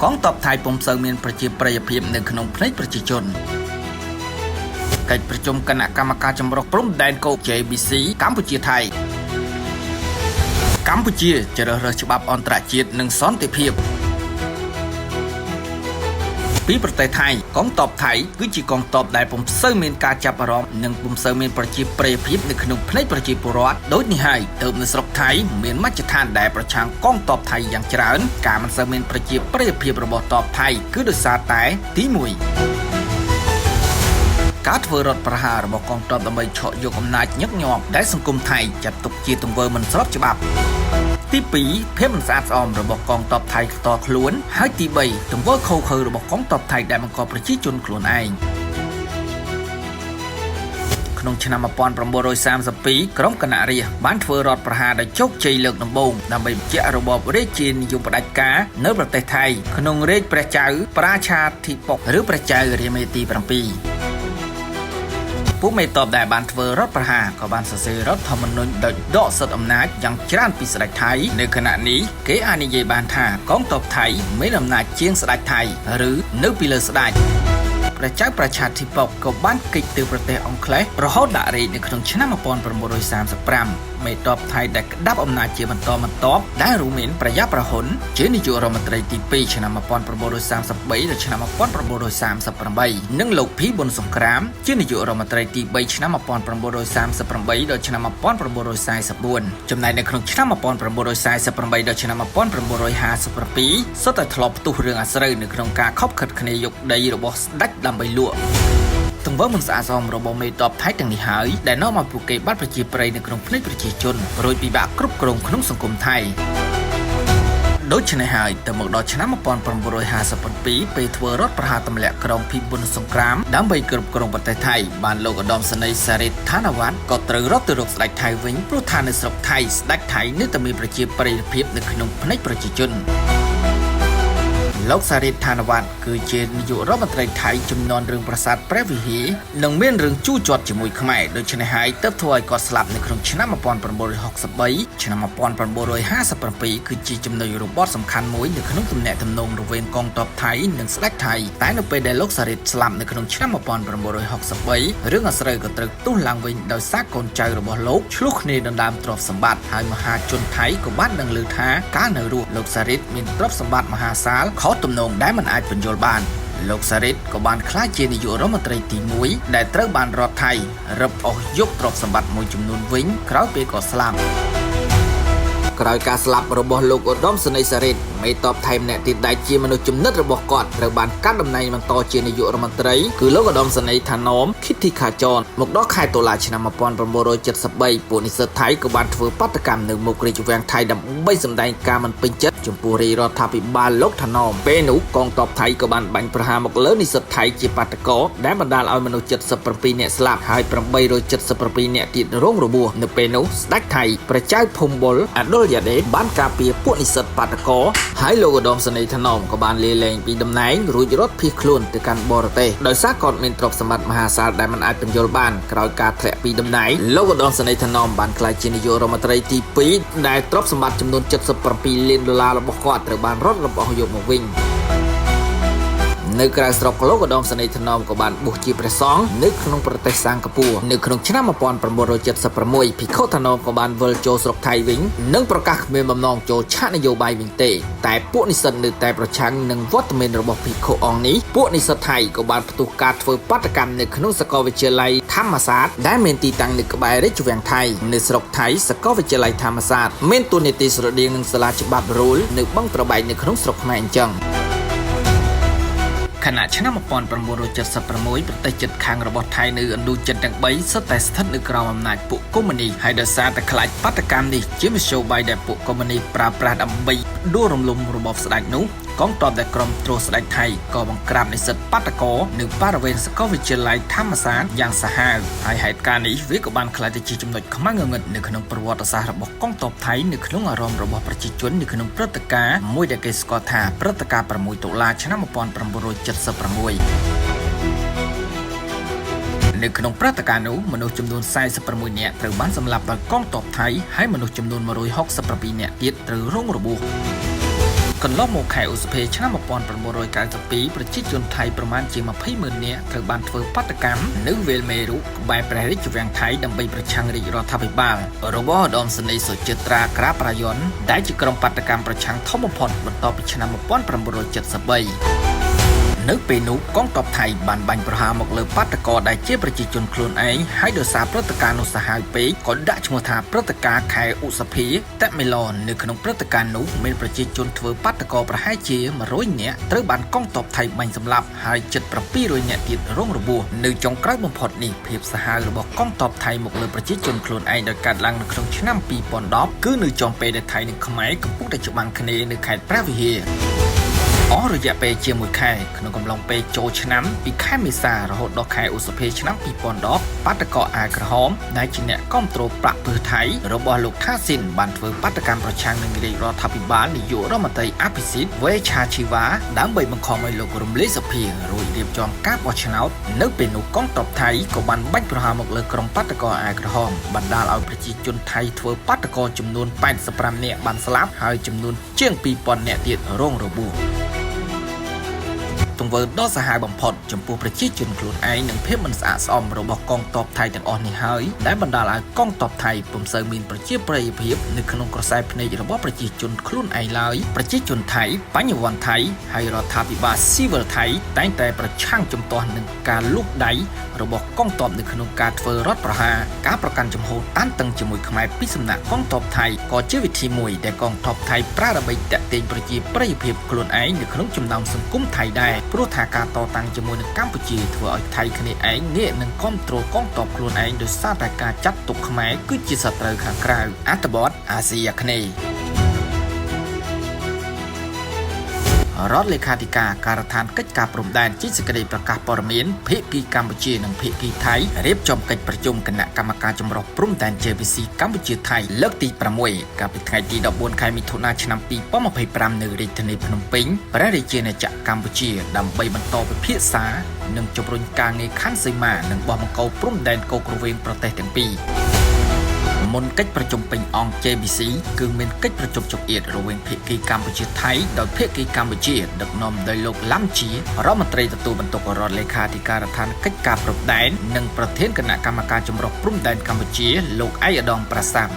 កងទ័ពថៃពុំសូវមានប្រជាប្រិយភាពនៅក្នុងផ្នែកប្រជាជនកិច្ចប្រជុំគណៈកម្មការចម្រុះព្រំដែនកោ JBC កម្ពុជាថៃកម្ពុជាជ្រើសរើសច្បាប់អន្តរជាតិនិងសន្តិភាពពីប្រទេសថៃកងទ័ពថៃគឺជាកងទ័ពដែលពុំសូវមានការចាប់អារម្មណ៍និងពុំសូវមានប្រជាប្រិយភាពនៅក្នុងផ្នែកប្រជាពលរដ្ឋដូចនេះហើយទើបនៅស្រុកថៃមានមជ្ឈដ្ឋានដែលប្រឆាំងកងទ័ពថៃយ៉ាងច្រើនការមិនសូវមានប្រជាប្រិយភាពរបស់ទ័ពថៃគឺដោយសារតែទី1ការធ្វើរដ្ឋប្រហាររបស់កងទ័ពដើម្បីឆក់យកអំណាចញឹកញាប់ដែលសង្គមថៃចាត់ទុកជាទង្វើមិនស្របច្បាប់ទី2ភាពមិនស្អាតស្អំរបស់កងទ័ពថៃផ្ទាល់ខ្លួនហើយទី3ទង្វើខុសខើរបស់កងទ័ពថៃដែលបង្កប្រជាជនខ្លួនឯងក្នុងឆ្នាំ1932ក្រុមគណៈរាស្ត្របានធ្វើរដ្ឋប្រហារដោយជោគជ័យលើកដំបូងដើម្បីបញ្ជាក់របបរាជានិយមផ្ដាច់ការនៅប្រទេសថៃក្នុងរាជ្យព្រះចៅប្រាឆាធិបុកឬព្រះចៅរាមាទី7ពួកមេតបដែលបានធ្វើរដ្ឋប្រហារក៏បានសរសេររដ្ឋធម្មនុញ្ញដោយដកសិទ្ធិអំណាចយ៉ាងច្រើនពីស្ដេចថៃនៅខណៈនេះគេអាចនិយាយបានថាកងទ័ពថៃមានអំណាចជាងស្ដេចថៃឬនៅពីលើស្ដេចព្រះចៅប្រជាធិបតេយ្យក៏បានគេចទៅប្រទេសអង់គ្លេសរហូតដាក់រាជនៅក្នុងឆ្នាំ1935មេតបថៃដែលក្តាប់អំណាចជាបន្តបន្ទាប់ដែលរួមមានប្រយ៉ាប្រហ៊ុនជានាយករដ្ឋមន្ត្រីទី2ឆ្នាំ1933ដល់ឆ្នាំ1938និងលោកភីប៊ុនសង្គ្រាមជានាយករដ្ឋមន្ត្រីទី3ឆ្នាំ1938ដល់ឆ្នាំ1944ចំណែកនៅក្នុងឆ្នាំ1948ដល់ឆ្នាំ1957សុទ្ធតែធ្លាប់ផ្ទុះរឿងអាស្រូវនៅក្នុងការខົບខិតគ្នាយកដីរបស់ស្ដេចដើម្បីលក់ទង្វើមិនស្អាតស្អំរបស់មេតបថៃទាំងនេះហើយដែលនាំឲ្យពួកគេបាត់ប្រជាប្រិយនៅក្នុងផ្នែកប្រជាជនរួចពិបាកគ្រប់គ្រងក្នុងសង្គមថៃដូច្នេះហើយទៅមកដល់ឆ្នាំ1957ពេលធ្វើរដ្ឋប្រហារទម្លាក់ក្រុងភីប៊ុនសង្គ្រាមដើម្បីគ្រប់គ្រងប្រទេសថៃបានលោកឧត្តមសេនីយ៍សារិទ្ធ ឋានវត្តក៏ត្រូវរត់ទៅរកស្ដេចថៃវិញព្រោះថានៅស្រុកថៃស្ដេចថៃនៅតែមានប្រជាប្រិយភាពនៅក្នុងផ្នែកប្រជាជនលោកសារិទ្ធ ឋានវត្តគឺជានាយករដ្ឋមន្ត្រីថៃចំនួនរឿងប្រាសាទព្រះវិហារនិងមានរឿងជួជាប់ជាមួយខ្មែរដូច្នេះហើយទើបធ្វើឲ្យគាត់ស្លាប់នៅក្នុងឆ្នាំ1963ឆ្នាំ1957គឺជាចំណុចរបត់សំខាន់មួយនៅក្នុងទំនាក់ទំនងរវាងកងទ័ពថៃនិងស្ដេចថៃតែនៅពេលដែលលោកសារិទ្ធស្លាប់នៅក្នុងឆ្នាំ1963រឿងអាស្រូវក៏ត្រូវផ្ទុះឡើងវិញដោយសារកូនចៅរបស់លោកឆ្លោះគ្នាដណ្ដើមទ្រព្យសម្បត្តិហើយមហាជនថៃក៏បានដឹងឮថាកាលនៅរស់លោកសារិទ្ធមានទ្រព្យសម្បត្តិមហាសាលទំនងដែលមិនអាចបញ្យល់បានលោកសារិទ្ធក៏បានក្លាយជានាយករដ្ឋមន្ត្រីទី1ដែលត្រូវបានរដ្ឋថៃរឹបអូសយកទ្រព្យសម្បត្តិមួយចំនួនវិញក្រោយពេលគាត់ស្លាប់ក្រោយការស្លាប់របស់លោកឧត្តមសេនីយ៍សារិទ្ធមេតបថៃម្នាក់ទៀតដែលជាមនុស្សចំណិតរបស់គាត់ត្រូវបានកាត់តំណែងបន្តជានាយករដ្ឋមន្ត្រីគឺលោកឧត្តមសេនីយ៍ថាណមខិតធីខាចនមកដល់ខែតុលាឆ្នាំ1973ពួកនិស្សិតថៃក៏បានធ្វើបាតកម្មនៅមុខរាជវាំងថៃដើម្បីសម្ដែងការមិនពេញចិត្តចំពោះរាជរដ្ឋាភិបាលលោកថាណមពេលនោះកងទ័ពថៃក៏បានបាញ់ប្រហារមកលើនិស្សិតថៃជាបាតកោដែលបណ្ដាលឲ្យមនុស្ស77នាក់ស្លាប់ហើយ877នាក់ទៀតរងរបួសនៅពេលនោះស្ដេចថៃព្រះចៅភូមិបុលអាដុលយ៉ាដេបានការពារពួកនិស្សិតបាតកោហើយលោកឧត្តមសេនីយ៍ថាណមក៏បានលាលែងពីតំណែងរួចរត់ភៀសខ្លួនទៅកាន់បរទេសដោយសារគាត់មានទ្រព្យសម្បត្តិមហាសាលដែលមិនអាចបញ្យល់បានក្រោយការធ្លាក់ពីតំណែងលោកឧត្តមសេនីយ៍ថាណមបានក្លាយជានាយករដ្ឋមន្ត្រីទី2ដែលទ្រព្យសម្បត្តិចំនួន$77 លានរបស់គាត់ត្រូវបានរត់របោះយកមកវិញនៅក្រៅស្រុកលោកឧត្តមសេនីយ៍ថាណមក៏បានបួសជាព្រះសង្ឃនៅក្នុងប្រទេសសិង្ហបុរីនៅក្នុងឆ្នាំ1976ភិក្ខុថាណមក៏បានវិលចូលស្រុកថៃវិញនិងប្រកាសគ្មានបំណងចូលឆាកនយោបាយវិញទេតែពួកនិស្សិតនៅតែប្រឆាំងនឹងវត្តមានរបស់ភិក្ខុអង្គនេះពួកនិស្សិតថៃក៏បានផ្ទុះការធ្វើបាតកម្មនៅក្នុងសាកលវិទ្យាល័យធម្មសាស្ត្រដែលមានទីតាំងនៅក្បែររាជវាំងថៃនៅស្រុកថៃសាកលវិទ្យាល័យធម្មសាស្ត្រមានតួនាទីស្រដៀងនឹងសាលាច្បាប់រូលនៅបឹងត្របែកនៅក្នុងស្រុកខ្មែរអញ្ចឹងខណៈឆ្នាំ1976ប្រទេសជិតខាងរបស់ថៃនៅឥណ្ឌូចិនទាំង3សុទ្ធតែស្ថិតនៅក្រោមអំណាចពួកកុម្មុយនីសហើយដោយសារតែខ្លាចបាតកម្មនេះជាមធ្យោបាយដែលពួកកុម្មុយនីសប្រើប្រាស់ដើម្បីដួលរំលំរបបស្ដេចនោះកងទ័ពដែលក្រុមទ្រស្ដេចថៃក៏បង្ក្រាបនិស្សិតបាតកោនៅបរិវេណសាកលវិទ្យាល័យធម្មសាស្ត្រយ៉ាងសាហាវហើយហេតុការណ៍នេះវាក៏បានក្លាយទៅជាចំណុចខ្មៅងងឹតនៅក្នុងប្រវត្តិសាស្ត្ររបស់កងទ័ពថៃនៅក្នុងអារម្មណ៍របស់ប្រជាជននៅក្នុងព្រឹត្តិការណ៍មួយដែលគេស្គាល់ថាព្រឹត្តិការណ៍6តុលាឆ្នាំ1976នៅក្នុងព្រឹត្តិការណ៍នោះមនុស្សចំនួន46នាក់ត្រូវបានសម្លាប់ដោយកងទ័ពថៃហើយមនុស្សចំនួន167នាក់ទៀតត្រូវរងរបួស កន្លងមកខែឧសភាឆ្នាំ1992ប្រជាជនថៃប្រមាណជា20,000នាក់ត្រូវបានធ្វើបាតកម្មនៅវេលមេរុក្បែរព្រះរាជវាំងថៃដើម្បីប្រឆាំងរាជរដ្ឋាភិបាលរបស់ឧត្តមសេនីយ៍សុចិត្រាក្រាប្រាយ័នដែលជាក្រុមបាតកម្មប្រឆាំងធំបំផុតបន្ទាប់ពីឆ្នាំ1973នៅពេលនោះកងទ័ពថៃបានបាញ់ប្រហារមកលើបាតកោដែលជាប្រជាជនខ្លួនឯងហើយដោយសារព្រឹត្តិការណ៍នោះសាហាវពេកក៏ដាក់ឈ្មោះថាព្រឹត្តិការណ៍ខែឧសភាតមេឡននៅក្នុងព្រឹត្តិការណ៍នោះមានប្រជាជនធ្វើបាតកោប្រហែលជា100នាក់ត្រូវបានកងទ័ពថៃបាញ់សម្លាប់ហើយជិត700នាក់ទៀតរងរបួសនៅចុងក្រោយបំផុតនេះភាពសាហាវរបស់កងទ័ពថៃមកលើប្រជាជនខ្លួនឯងដោយកាត់ឡើងនៅក្នុងឆ្នាំ2010គឺនៅចុងពេលដែលថៃនិងខ្មែរកំពុងតែច្បាំងគ្នានៅខេត្តព្រះវិហារអស់រយៈពេលជាមួយខែក្នុងកំឡុងពេលចូលឆ្នាំពីខែមេសារហូតដល់ខែឧសភាឆ្នាំ2010បាតកោអាវក្រហមដែលជាអ្នកគ្រប់គ្រងប្រាក់ពើថៃរបស់លោកថាស៊ីនបានធ្វើបាតកម្មប្រឆាំងនឹងរាជរដ្ឋាភិបាលនាយករដ្ឋមន្ត្រីអភិសិទ្ធវេឆាឈីវ៉ាដើម្បីបង្ខំឲ្យលោករំលាយសភារួចរៀបចំការបោះឆ្នោតនៅពេលនោះកងទ័ពថៃក៏បានបាញ់ប្រហារមកលើក្រុមបាតកោអាវក្រហមបណ្ដាលឲ្យប្រជាជនថៃធ្វើបាតកោចំនួន85នាក់បានស្លាប់ហើយចំនួនជាង2000នាក់ទៀតរងរបួសទង្វើដ៏សាហាវបំផុតចំពោះប្រជាជនខ្លួនឯងនិងភាពមិនស្អាតស្អំរបស់កងទ័ពថៃទាំងអស់នេះហើយដែលបណ្ដាលឲ្យកងទ័ពថៃពុំសូវមានប្រជាប្រិយភាពនៅក្នុងក្រសែភ្នែករបស់ប្រជាជនខ្លួនឯងឡើយប្រជាជនថៃបញ្ញវន្តថៃហើយរដ្ឋាភិបាលស៊ីវិលថៃតែងតែប្រឆាំងជំទាស់នឹងការលូកដៃរបស់កងទ័ពនៅក្នុងការធ្វើរដ្ឋប្រហារការប្រកាន់ចំហតានតឹងជាមួយខ្មែរពីសំណាក់កងទ័ពថៃក៏ជាវិធីមួយដែលកងទ័ពថៃប្រើដើម្បីតាក់ទាញប្រជាប្រិយភាពខ្លួនឯងនៅក្នុងចំណោមសង្គមថៃដែរព្រោះថាការតតាំងជាមួយនឹងកម្ពុជាធ្វើឲ្យថៃគ្នាឯងងាកនឹងគ្រប់គ្រងកងទ័ពខ្លួនឯងដោយសារតែការចាត់ទុកខ្មែរគឺជាសត្រូវខាងក្រៅអត្ថបទអាស៊ីអាគ្នេយ៍រដ្ឋលេខាធិការការដ្ឋានកិច្ចការព្រំដែនជាសេចក្តីប្រកាសព័ត៌មានភាគីកម្ពុជានិងភាគីថៃរៀបចំកិច្ចប្រជុំគណៈកម្មការចម្រុះព្រំដែន JVC កម្ពុជាថៃលើកទី6កាលពីថ្ងៃទី14ខែមិថុនាឆ្នាំ2025នៅរាជធានីភ្នំពេញព្រះរាជាណាចក្រកម្ពុជាដើម្បីបន្តពិភាក្សានិងជំរុញការងារខណ្ឌសីមានិងបោះបង្គោលព្រំដែនគោករវាងប្រទេសទាំងពីរមុនកិច្ចប្រជុំពេញអង្គ JVC គឺមានកិច្ចប្រជុំចុងអៀតរវាងភាគីកម្ពុជាថៃដោយភាគីកម្ពុជាដឹកនាំដោយលោកឡាំជារដ្ឋមន្ត្រីទទួលបន្ទុករដ្ឋលេខាធិការដ្ឋានកិច្ចការព្រំដែននិងប្រធានគណៈកម្មការចម្រុះព្រំដែនកម្ពុជាលោកឯកឧត្តមប្រាសាទ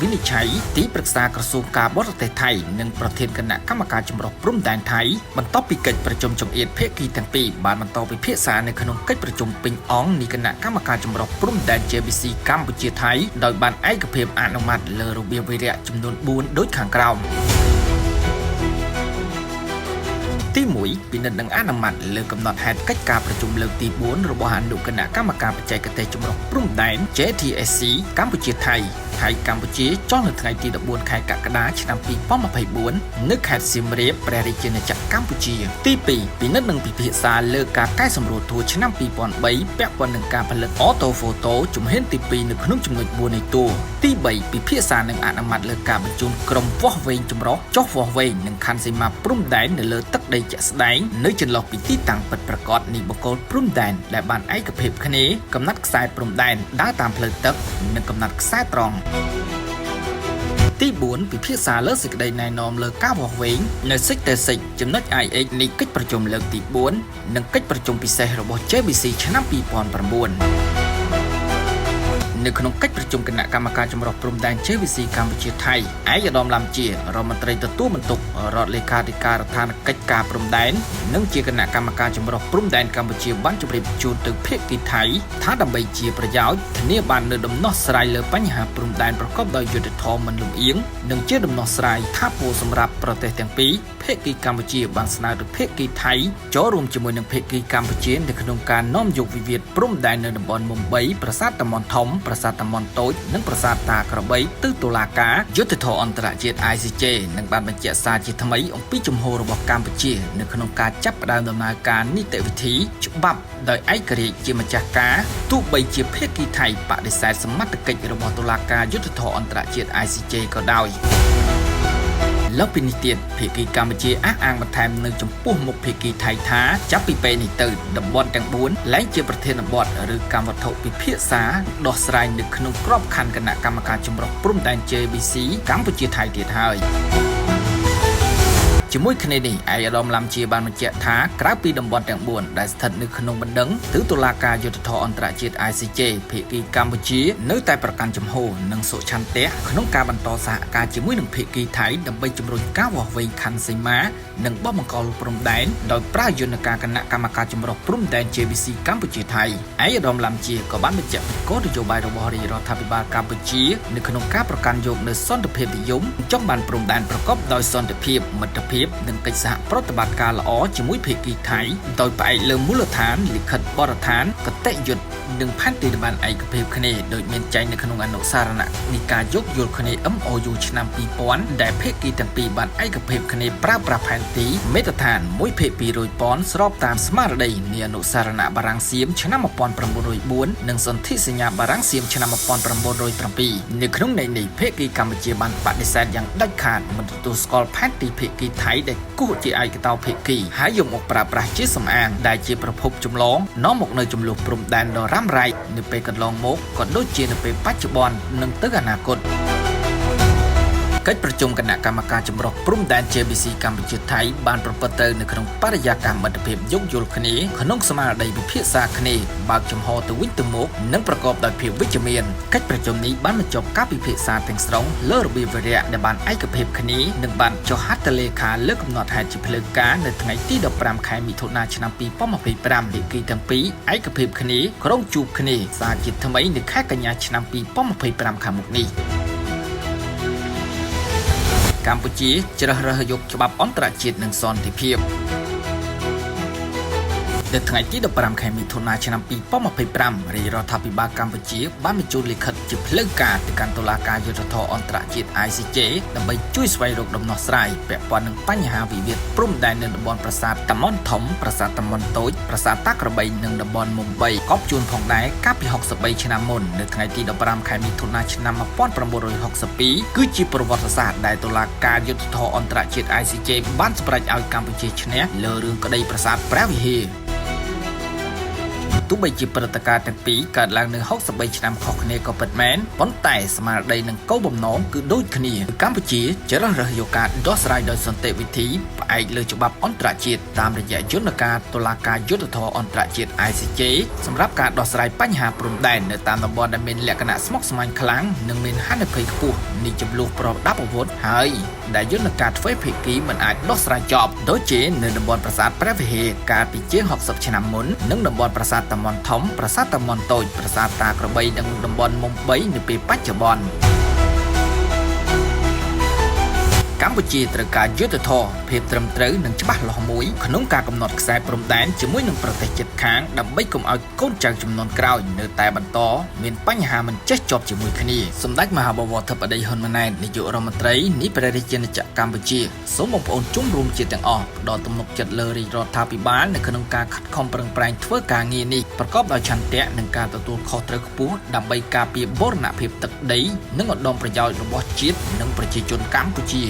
វិនិច្ឆ័យទីប្រឹក្សាក្រសួងការបរទេសថៃនិងប្រធានគណៈកម្មការចម្រុះព្រំដែនថៃបន្ទាប់ពីកិច្ចប្រជុំចុងអៀតភាគីទាំងពីរបានបន្តពិភាក្សានៅក្នុងកិច្ចប្រជុំពេញអង្គនៃគណៈកម្មការចម្រុះព្រំដែន JVC កម្ពុជាថៃដោយបានឯកភាពអនុម័តលើរបៀបវិរៈចំនួន4ដូចខាងក្រោមទី1ពិនិត្យនិងអនុម័តលើកំណត់ហេតុកិច្ចការប្រជុំលើកទី4របស់អនុគណៈកម្មការបច្ចេកទេសចម្រុះព្រំដែន JTSC កម្ពុជាថៃកម្ពុជាចុះនៅថ្ងៃទី14ខែកក្កដាឆ្នាំ2024នៅខេត្តសៀមរាបព្រះរាជាណាចក្រកម្ពុជាទី2ពិនិត្យនិងពិភាក្សាលើការកែសម្រួលតួឆ្នាំ2003ពាក់ព័ន្ធនឹងការផលិតអូតូហ្វូតូជំហានទី2នៅក្នុងចំណុច4នៃតួទី3ពិភាក្សានិងអនុម័តលើការបញ្ជូនក្រុមវាស់វែងចម្រុះចុះវាស់វែងនិងខណ្ឌសីមាព្រំដែននៅលើទឹកដីជាក់ស្ដែងនៅចន្លោះពីទីតាំងពិតប្រាកដនៃបង្គោលព្រំដែនដែលបានឯកភាពគ្នាកំណត់ខ្សែព្រំដែនដើរតាមផ្លូវទឹកនិងកំណត់ខ្សែត្រង់ទី4ពិភាក្សាលើសេចក្តីណែនាំលើការវាស់វែងនៅសិចតែសិចចំណុច IX នៃកិច្ចប្រជុំលើកទី4និងកិច្ចប្រជុំពិសេសរបស់ JVC ឆ្នាំ2009នៅក្នុងកិច្ចប្រជុំគណៈកម្មការចម្រុះព្រំដែន JVC កម្ពុជាថៃឯកឧត្តមឡាំជារដ្ឋមន្ត្រីទទួលបន្ទុករដ្ឋលេខាធិការដ្ឋានកិច្ចការព្រំដែននិងជាគណៈកម្មការចម្រុះព្រំដែនកម្ពុជាបានជម្រាបជូនទៅភាគីថៃថាដើម្បីជាប្រយោជន៍ធានាបាននូវដំណោះស្រាយលើបញ្ហាព្រំដែនប្រកបដោយយុត្តិធម៌មិនលំអៀងនិងជាដំណោះស្រាយថាពោលសម្រាប់ប្រទេសទាំងពីរភាគីកម្ពុជាបានស្នើទៅភាគីថៃចូលរួមជាមួយនឹងភាគីកម្ពុជានៅក្នុងការនាំយកវិវាទព្រំដែននៅតំបន់មុំបីប្រាសាទតាម៉ុនធំប្រាសាទតាម៉ុនតូចនិងប្រាសាទតាក្របីទៅតុលាការយុត្តិធម៌អន្តរជាតិ ICJ និងបានបញ្ជាក់សារជាថ្មីអំពីជំហររបស់កម្ពុជានៅក្នុងការចាប់ផ្ដើមដំណើរការនីតិវិធីច្បាប់ដោយឯករាជ្យជាម្ចាស់ការទោះបីជាភាគីថៃបដិសេធសមត្ថកិច្ចរបស់តុលាការយុត្តិធម៌អន្តរជាតិ ICJ ក៏ដោយលើពីនេះទៀតភាគីកម្ពុជាអះអាងបន្ថែមនៅចំពោះមុខភាគីថៃថាចាប់ពីពេលនេះទៅតំបន់ទាំង4លែងជាប្រធានបទឬកម្មវត្ថុពិភាក្សាដោះស្រាយនៅក្នុងក្របខ័ណ្ឌគណៈកម្មការចម្រុះព្រំដែន JVC កម្ពុជាថៃទៀតហើយ ជាមួយគ្នានេះឯកឧត្តមឡាំជាបានបញ្ជាក់ថាក្រៅពីតំបន់ទាំង4ដែលស្ថិតនៅក្នុងបណ្ដឹងទិសតុលាការយុត្តិធម៌អន្តរជាតិ ICJ ភាគីកម្ពុជានៅតែប្រកាន់ជំហរនិងសុឆន្ទៈក្នុងការបន្តសហការជាមួយនឹងភាគីថៃដើម្បីជំរុញការវាស់វែងខណ្ឌសីមានិងបោះបង្គោលព្រំដែនដោយប្រើយន្តការគណៈកម្មការចម្រុះព្រំដែន JBC កម្ពុជាថៃឯកឧត្តមឡាំជាក៏បានបញ្ជាក់ពីគោលនយោបាយរបស់រាជរដ្ឋាភិបាលកម្ពុជានៅក្នុងការប្រកាន់យកនូវសន្តិភាពនិយមចង់បានព្រំដែនប្រកបដោយសន្តិភាពមិត្តភាពនិងកិច្ចសហប្រតិបត្តិការល្អជាមួយភាគីថៃដោយផ្អែកលើមូលដ្ឋានលិខិតបទដ្ឋានគតិយុត្តនិងផែនទីតំបន់ឯកភាពគ្នាដោយមានចែងនៅក្នុងអនុសារណៈនៃការយោគយល់គ្នា MOU ឆ្នាំ 2000 ដែលភាគីទាំងពីរបានឯកភាពគ្នាប្រើប្រាស់ផែនទីមេត្រដ្ឋានមួយភាគ200ប៉ុនស្របតាមស្មារតីនៃអនុសារណៈបារាំងសៀមឆ្នាំ 1904 និងសន្ធិសញ្ញាបារាំងសៀមឆ្នាំ 1907 នៅក្នុងន័យនេះភាគីកម្ពុជាបានបដិសេធយ៉ាងដាច់ខាតមិនទទួលស្គាល់ផែនទីភាគីថៃដែលគោះជាឯកតោភាគីហើយយកមកប្រើប្រាស់ជាសំអាងដែលជាប្រភពចម្លងនាំមកនៅចំនួនព្រំដែនដ៏រ៉ាំរ៉ៃនៅពេលកន្លងមកក៏ដូចជានៅពេលបច្ចុប្បន្ននិងទៅអនាគតកិច្ចប្រជុំគណៈកម្មការចម្រុះព្រំដែន JBC កម្ពុជាថៃបានប្រព្រឹត្តទៅនៅក្នុងបរិយាកាសមិត្តភាពយោគយល់គ្នាក្នុងស្មារតីពិភាក្សាគ្នាបើកចំហទៅវិញទៅមកនិងប្រកបដោយភាពវិជ្ជមានកិច្ចប្រជុំនេះបានបញ្ចប់ការពិភាក្សាទាំងស្រុងលើរបៀបវិរៈដែលបានឯកភាពគ្នានិងបានចុះហត្ថលេខាលើកំណត់ហេតុជាផ្លូវការនៅថ្ងៃទី 15 ខែមិថុនាឆ្នាំ 2025 ភាគីទាំងពីរឯកភាពគ្នាក្រុងជួបគ្នាសារជាតិថ្មីនៅខែកញ្ញាឆ្នាំ 2025 ខាងមុខនេះកម្ពុជាជ្រើសរើសយកច្បាប់អន្តរជាតិនិងសន្តិភាពនៅថ្ងៃទី 15 ខែមិថុនាឆ្នាំ 2025 រាជរដ្ឋាភិបាលកម្ពុជាបានបញ្ជូនលិខិតជាផ្លូវការទៅកាន់តុលាការយុត្តិធម៌អន្តរជាតិ ICJ ដើម្បីជួយស្វែងរកដំណោះស្រាយពាក់ព័ន្ធនឹងបញ្ហាវិវាទព្រំដែននៅតំបន់ប្រាសាទតាម៉ុនធំប្រាសាទតាម៉ុនតូចប្រាសាទតាក្របីនិងតំបន់មុំបីក៏ជួនផងដែរកាលពី63ឆ្នាំមុននៅថ្ងៃទី 15 ខែមិថុនាឆ្នាំ 1962 គឺជាប្រវត្តិសាស្ត្រដែលតុលាការយុត្តិធម៌អន្តរជាតិ ICJ បានសម្រេចឲ្យកម្ពុជាឈ្នះលើរឿងក្តីប្រាសាទព្រះវិហារទោះបីជាព្រឹត្តិការណ៍ទាំងពីរកើតឡើងនៅ63ឆ្នាំខុសគ្នាក៏ពិតមែនប៉ុន្តែស្មារតីនិងគោលបំណងគឺដូចគ្នាកម្ពុជាជ្រើសរើសយកការដោះស្រាយដោយសន្តិវិធីផ្អែកលើច្បាប់អន្តរជាតិតាមរយៈយន្តការតុលាការយុត្តិធម៌អន្តរជាតិ ICJ សម្រាប់ការដោះស្រាយបញ្ហាព្រំដែននៅតាមតំបន់ដែលមានលក្ខណៈស្មុគស្មាញខ្លាំងនិងមានហានិភ័យខ្ពស់នៃជម្លោះប្រដាប់អាវុធហើយដែលយន្តការទ្វេភាគីមិនអាចដោះស្រាយចប់ដូចជានៅតំបន់ប្រាសាទព្រះវិហារកាលពីជាង60ឆ្នាំមុននិងតំបន់ប្រាសាទតាម៉ុនធំប្រាសាទតាម៉ុនតូចប្រាសាទតាក្របីនិងតំបន់មុំបីនៅពេលបច្ចុប្បន្នកម្ពុជាត្រូវការយុត្តិធម៌ភាពត្រឹមត្រូវនិងច្បាស់លាស់មួយក្នុងការកំណត់ខ្សែព្រំដែនជាមួយនឹងប្រទេសជិតខាងដើម្បីកុំឲ្យកូនចៅជំនាន់ក្រោយនៅតែបន្តមានបញ្ហាមិនចេះចប់ជាមួយគ្នាសម្ដេចមហាបវរធិបតីហ៊ុនម៉ាណែតនាយករដ្ឋមន្ត្រីនៃព្រះរាជាណាចក្រកម្ពុជាសូមបងប្អូនជំរុំជាតិទាំងអស់ផ្ដល់ទំនុកចិត្តលើរាជរដ្ឋាភិបាលនៅក្នុងការខិតខំប្រឹងប្រែងធ្វើការងារនេះប្រកបដោយឆន្ទៈនិងការទទួលខុសត្រូវខ្ពស់ដើម្បីការពារបូរណភាពទឹកដីនិងឧត្តមប្រយោជន៍របស់ជាតិនិងប្រជាជនកម្ពុជា